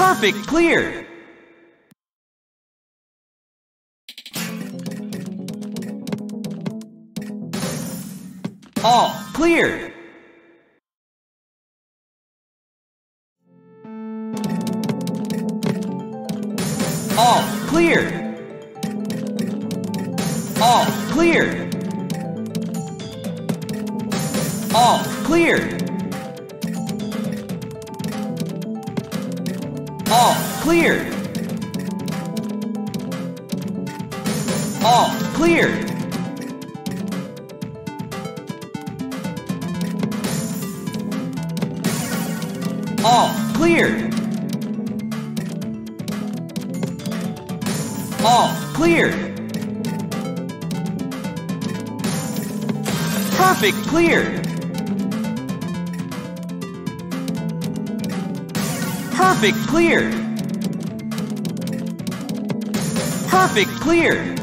Perfect clear. All clear. All clear. All clear. All clear. All clear. All clear. All clear. All clear. Perfect clear. Perfect clear. Perfect clear.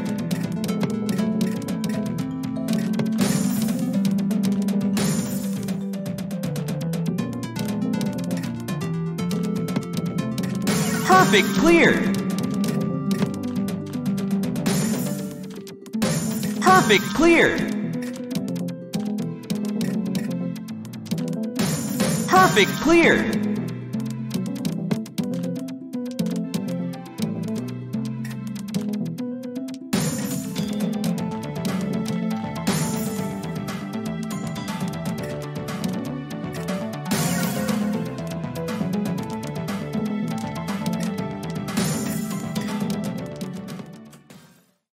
Perfect clear. Perfect clear. Perfect clear.